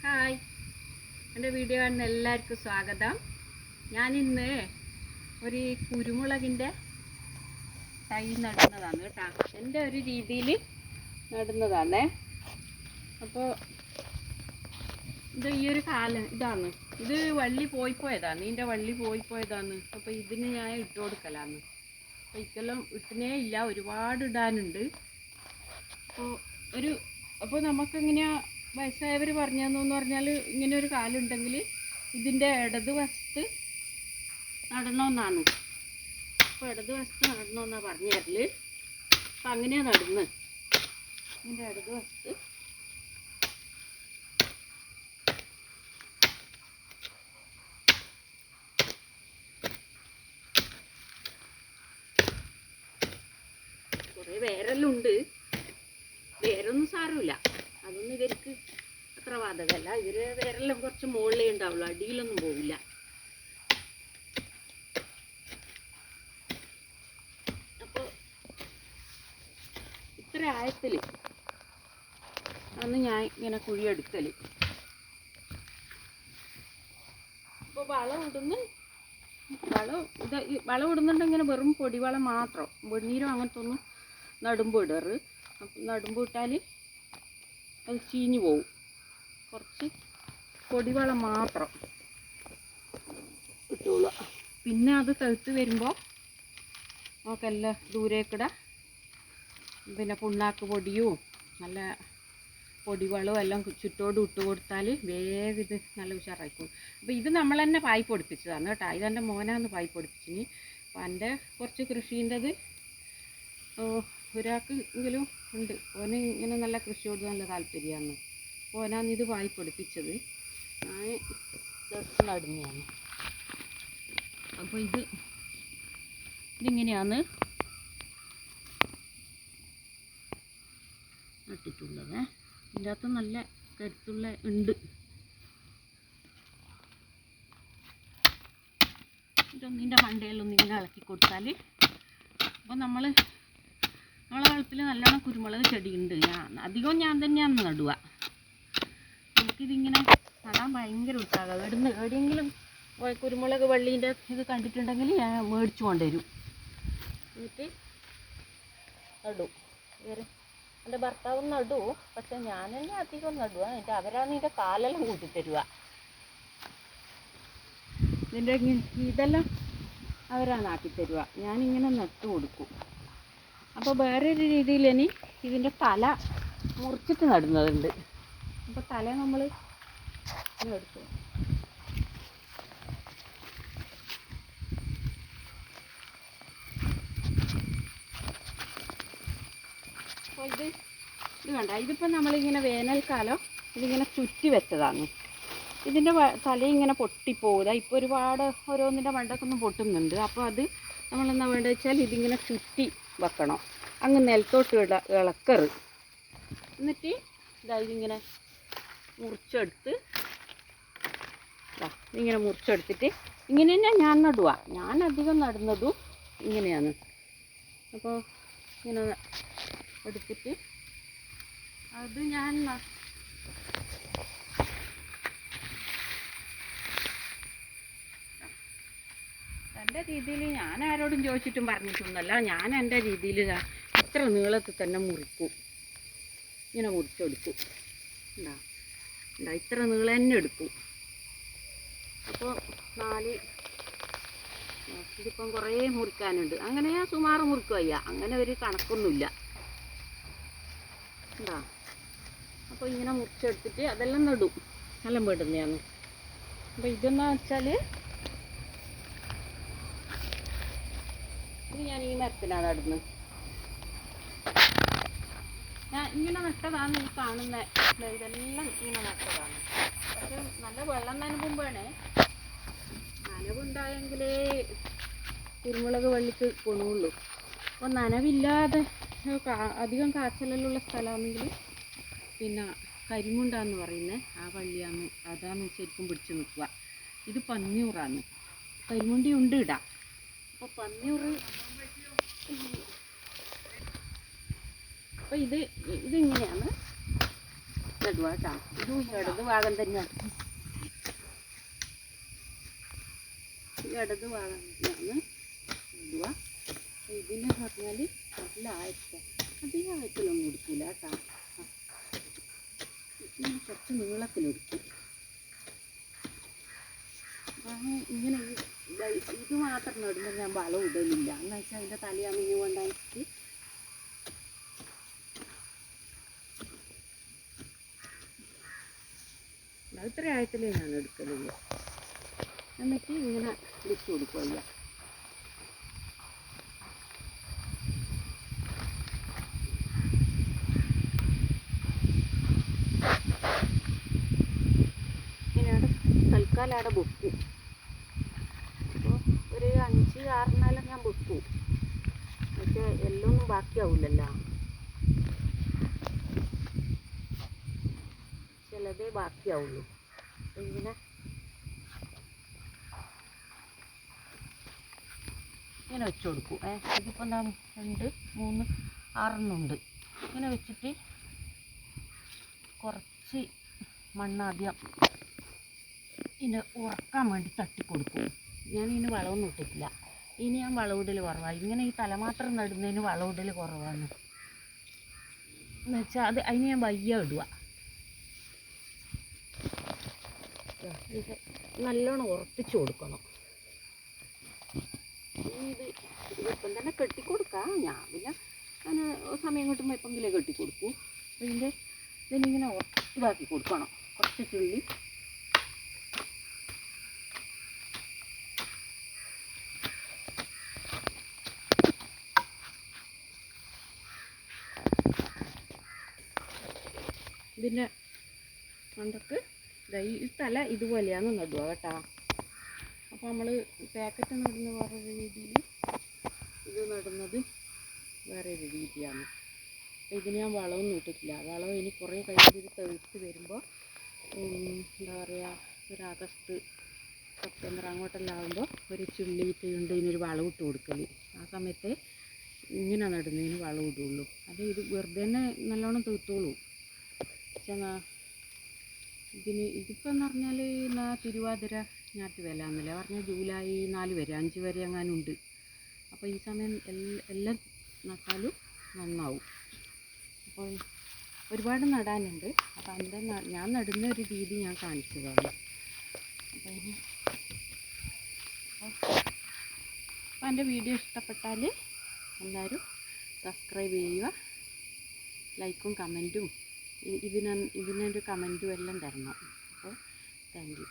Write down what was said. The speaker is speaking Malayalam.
ഹായ്, എൻ്റെ വീഡിയോ കാണുന്ന എല്ലാവർക്കും സ്വാഗതം. ഞാനിന്ന് ഒരു കുരുമുളകിൻ്റെ തൈ നടുന്നതാണ് കേട്ടോ. എൻ്റെ ഒരു രീതിയിൽ നടുന്നതാണ്. അപ്പോൾ ഇത് ഈ ഒരു കാലം ഇതാണ്, ഇത് വള്ളി പോയതാണ്, ഇതിൻ്റെ വള്ളി പോയതാണ്. അപ്പോൾ ഇതിന് ഞാൻ ഇട്ട് കൊടുക്കലാണ്. അപ്പോൾ ഇക്കെല്ലാം ഇട്ടിനേ ഇല്ല, ഒരുപാട് ഇടാനുണ്ട്. അപ്പോൾ നമുക്കിങ്ങനെ വയസ്സായവർ പറഞ്ഞതെന്ന് പറഞ്ഞാൽ ഇങ്ങനെ ഒരു കാലുണ്ടെങ്കിൽ ഇതിൻ്റെ ഇടതുവശത്ത് നടണമെന്നാണ്. അപ്പോൾ ഇടതുവശത്ത് നടണമെന്നാണ് പറഞ്ഞു തരൽ. അപ്പം അങ്ങനെയാണ് നടുന്നത്. ഇതിൻ്റെ ഇടതുവശത്ത് കുറേ വേരെല്ലാം ഉണ്ട്. വേരൊന്നും സാരമില്ല, അതൊന്നും ഇവർക്ക് അത്ര ബാധകമല്ല. ഇവർ വേരെല്ലാം കുറച്ച് മുകളിലേ ഉണ്ടാവുള്ളൂ, അടിയിലൊന്നും പോവില്ല. അപ്പോൾ ഇത്ര ആഴത്തിൽ അന്ന് ഞാൻ ഇങ്ങനെ കുഴിയെടുക്കൽ. അപ്പോൾ വളം ഇടുന്നുണ്ടെങ്കിൽ വെറും പൊടിവളം മാത്രം, വെണ്ണീരും അങ്ങനത്തെ ഒന്നും നടുമ്പോൾ ഇടാറ്. അപ്പം നടുമ്പോൾ ഇട്ടാൽ അത് ചീഞ്ഞു പോവും. കുറച്ച് പൊടിവളം മാത്രം ഇട്ടോളൂ. പിന്നെ അത് തെളുത്ത് വരുമ്പോൾ നമുക്കെല്ലാം ദൂരേക്കിട പിന്നെ പുണ്ണാക്ക് പൊടിയും നല്ല പൊടിവളവും എല്ലാം ചുറ്റോട് ഇട്ട് കൊടുത്താൽ വേഗം ഇത് നല്ല ഉഷാറായിക്കും. അപ്പോൾ ഇത് നമ്മൾ തന്നെ പായ്പ് പൊടിപ്പിച്ചതാണ് കേട്ടോ. ഇതെൻ്റെ മോനാന്ന് പായ്പ് പൊടിപ്പിച്ചിന്. അപ്പം എൻ്റെ കുറച്ച് കൃഷീൻ്റെത് ഒരാൾക്ക് എങ്കിലും ഉണ്ട്. ഓന് ഇങ്ങനെ നല്ല കൃഷിയോട് നല്ല താല്പര്യമാണ്. ഓനാണ് ഇത് പായ്പ് പൊടിപ്പിച്ചത്. ഞാൻ നടുന്നതാണ്. അപ്പോൾ ഇതിങ്ങനെയാണ് നട്ടിട്ടുള്ളത്. ഇതിൻ്റെ അകത്ത് നല്ല കരുത്തുള്ള ഉണ്ട്. ഇതൊന്നിൻ്റെ മണ്ടയിലൊന്നും ഇങ്ങനെ ഇളക്കി കൊടുത്താൽ, അപ്പോൾ നമ്മളെ വളപ്പിൽ നല്ലോണം കുരുമുളക് ചെടിയുണ്ട്. അധികവും ഞാൻ തന്നെയാണ് നടുക. നമുക്കിതിങ്ങനെ നടാൻ ഭയങ്കര ഉത്സാഹം. എവിടെയെങ്കിലും കുരുമുളക് വള്ളീൻ്റെ ഇത് കണ്ടിട്ടുണ്ടെങ്കിൽ ഞാൻ മേടിച്ചു കൊണ്ടുവരും. എന്നിട്ട് നടും. എൻ്റെ ഭർത്താവും നടു, പക്ഷെ ഞാൻ തന്നെ അധികം നടുക. എന്നിട്ട് അവരാണ് ഇതിൻ്റെ കാലെല്ലാം കൂട്ടിത്തരുക. ഇതിൻ്റെ ഇതെല്ലാം അവരാണ് ആക്കിത്തരുക. ഞാനിങ്ങനെ നട്ടു കൊടുക്കും. അപ്പോൾ വേറൊരു രീതിയിൽ ഇനി ഇതിൻ്റെ തല മുറിച്ചിട്ട് നടുന്നതുണ്ട്. അപ്പോൾ തല നമ്മൾ എടുക്കും. അപ്പോൾ ഇത് കണ്ട, ഇതിപ്പോൾ നമ്മളിങ്ങനെ വേനൽക്കാലം ഇതിങ്ങനെ ചുറ്റി വെച്ചതാണ്. ഇതിൻ്റെ തല ഇങ്ങനെ പൊട്ടിപ്പോകുക. ഇപ്പോൾ ഒരുപാട് ഓരോന്നിൻ്റെ മണ്ടക്കൊന്നും പൊട്ടുന്നുണ്ട്. അപ്പോൾ അത് നമ്മളെന്താ വേണ്ടത് വെച്ചാൽ ഇതിങ്ങനെ ചുറ്റി വെക്കണം. അങ്ങ് നിലത്തോട്ട് ഇളക്കറ്. എന്നിട്ട് ഇതിങ്ങനെ മുറിച്ചെടുത്ത് ഇങ്ങനെ മുറിച്ചെടുത്തിട്ട് ഇങ്ങനെ തന്നെ ഞാൻ നടുക. ഞാൻ അധികം നടുന്നതും ഇങ്ങനെയാണ്. അപ്പോൾ ഇങ്ങനെ എടുത്തിട്ട് അത് ഞാൻ എൻ്റെ രീതിയിൽ, ഞാൻ ആരോടും ചോദിച്ചിട്ടും പറഞ്ഞിട്ടൊന്നുമല്ല, ഞാൻ എൻ്റെ രീതിയിൽ ഇത്ര നീളത്തിൽ തന്നെ മുറിക്കും. ഇങ്ങനെ മുറിച്ചെടുക്കും. ഇത്ര നീളം തന്നെ എടുക്കും. അപ്പോൾ ഇതിപ്പം കുറേ മുറിക്കാനുണ്ട്. അങ്ങനെ ഞാൻ സുമാറ് മുറിക്കുക ചെയ്യുക. അങ്ങനെ ഒരു കണക്കൊന്നുമില്ല. അപ്പോൾ ഇങ്ങനെ മുറിച്ചെടുത്തിട്ട് അതെല്ലാം നടും. എല്ലാം വിടുന്നതാണ്. അപ്പോൾ ഇതെന്ന് വെച്ചാൽ ഇത് ഞാൻ ഈ മരത്തിനാണ് നടുന്നത്. ഞാൻ ഇങ്ങനെ നട്ടതാണ് ഈ കാണുന്ന. ഇതെല്ലാം ഇങ്ങനെ നട്ടതാണ്. പക്ഷെ നല്ല വെള്ളം നനവുമ്പോഴാണ്. നനവുണ്ടായെങ്കിലേ കുരുമുളക് വള്ളിക്ക് കൊണുള്ളൂ. അപ്പോൾ നനവില്ലാതെ അധികം കാച്ചലുള്ള സ്ഥലമാണെങ്കിൽ പിന്നെ കരിമുണ്ടാന്ന് പറയുന്നത് ആ വള്ളിയാണ്, അതാണ് ശരിക്കും പിടിച്ച് നിൽക്കുക. ഇത് പന്നിയൂറാണ്. കരിമുണ്ടി ഉണ്ട് ഇടാം. അപ്പോൾ പന്നിയൂറ് അപ്പോൾ ഇതിങ്ങനെയാണ്. നടുക കേട്ടോ. ഇതും ഇടത് ഭാഗം തന്നെയാണ്, ഇടത് ഭാഗം തന്നെയാണ് നടുക. ഇതിന് പറഞ്ഞാൽ നല്ല ആഴത്തെ അധികം ആഴത്തിലൊന്നും എടുക്കില്ല കേട്ടോ. ഇതിന് കുറച്ച് നീളത്തിലെടുക്കും. ഇങ്ങനെ ഇത് മാത്രം നടുമ്പോൾ ഞാൻ വളം ഇടലില്ല, എന്ന് വെച്ചാൽ അതിൻ്റെ തലയാണെങ്കിൽ കൊണ്ടായിട്ട് ഇത്ര ആഴത്തിലേ ഞാൻ എടുക്കലില്ല. എന്നിട്ട് ഇങ്ങനെ ഇടിച്ചു കൊടുക്കുക. ഇങ്ങനെയാണ് തൽക്കാലം അവിടെ വെക്കും. അപ്പോൾ ഒരു 5-6 ഞാൻ വെക്കും. പക്ഷേ എല്ലാം ഒന്നും ബാക്കിയാവില്ലല്ലോ, ചിലതേ ബാക്കിയാവുള്ളൂ. ഇങ്ങനെ ഇങ്ങനെ വെച്ച് കൊടുക്കും. ഇതിപ്പോൾ 2, 3, 6 ഇങ്ങനെ വെച്ചിട്ട് കുറച്ച് മണ്ണാദ്യം ഇതിന് ഉറക്കാൻ വേണ്ടി തട്ടിക്കൊടുക്കും. ഞാനിതിന് വളമൊന്നും ഇട്ടിട്ടില്ല. ഇനി ഞാൻ വളമിടൽ കുറവാണ്. ഇങ്ങനെ ഈ തലമാത്രം നടുന്നതിന് വളമിടൽ കുറവാണ്. എന്ന് വെച്ചാൽ അതിന് ഞാൻ വയ്യ ഇടുക. ഇത് നല്ലോണം ഉറപ്പിച്ച് കൊടുക്കണം. ഇതിപ്പം തന്നെ കെട്ടിക്കൊടുക്കാം. ഞാൻ പിന്നെ അങ്ങനെ സമയം കിട്ടുമ്പോൾ എപ്പോഴെങ്കിലും കെട്ടിക്കൊടുക്കും. അപ്പോൾ ഇതിനിങ്ങനെ ഇതാക്കി കൊടുക്കണം. കുറച്ച് ചുള്ളി ഇതിൻ്റെ മണ്ടക്ക് ഈ തല ഇതുപോലെയാണ് നടുക കേട്ടോ. അപ്പോൾ നമ്മൾ പാക്കറ്റ് നടുന്ന വേറൊരു രീതിയിൽ, ഇത് നടുന്നത് വേറൊരു രീതിയാണ്. അപ്പോൾ ഇതിന് ഞാൻ വളമൊന്നും ഇട്ടിട്ടില്ല. വളം ഇനി കുറേ കഴിഞ്ഞ് ഇത് തെളിച്ച് വരുമ്പോൾ എന്താ പറയുക, ഒരു ആഗസ്റ്റ് സെപ്റ്റംബർ അങ്ങോട്ടെല്ലാം ആകുമ്പോൾ ഒരു ചുള്ളിയിട്ടുണ്ട് ഇതിനൊരു വളം ഇട്ട് കൊടുക്കൽ. ആ സമയത്ത് ഇങ്ങനെ നടുന്നതിന് വളം ഇടുള്ളൂ. അത് ഇത് വെറുതെ തന്നെ നല്ലോണം തീർത്തോളൂ. ഇതിപ്പോൾ എന്ന് പറഞ്ഞാൽ തിരുവാതിര ഞാറ്റുവേല എന്നല്ലേ പറഞ്ഞാൽ ജൂലൈ 4 വരെ 5 വരെ എങ്ങാനുണ്ട്. അപ്പോൾ ഈ സമയം എല്ലാം നട്ടാലും നന്നാവും. അപ്പോൾ ഒരുപാട് നടാനുണ്ട്. അപ്പോൾ എൻ്റെ ഞാൻ നടുന്ന ഒരു രീതി ഞാൻ കാണിച്ചതാണ്. അപ്പോൾ എൻ്റെ വീഡിയോ ഇഷ്ടപ്പെട്ടാൽ എല്ലാവരും സബ്സ്ക്രൈബ് ചെയ്യുക, ലൈക്കും കമൻറ്റും ഇതിനൊരു കമൻറ്റും എല്ലാം തരണം. അപ്പോൾ താങ്ക് യു.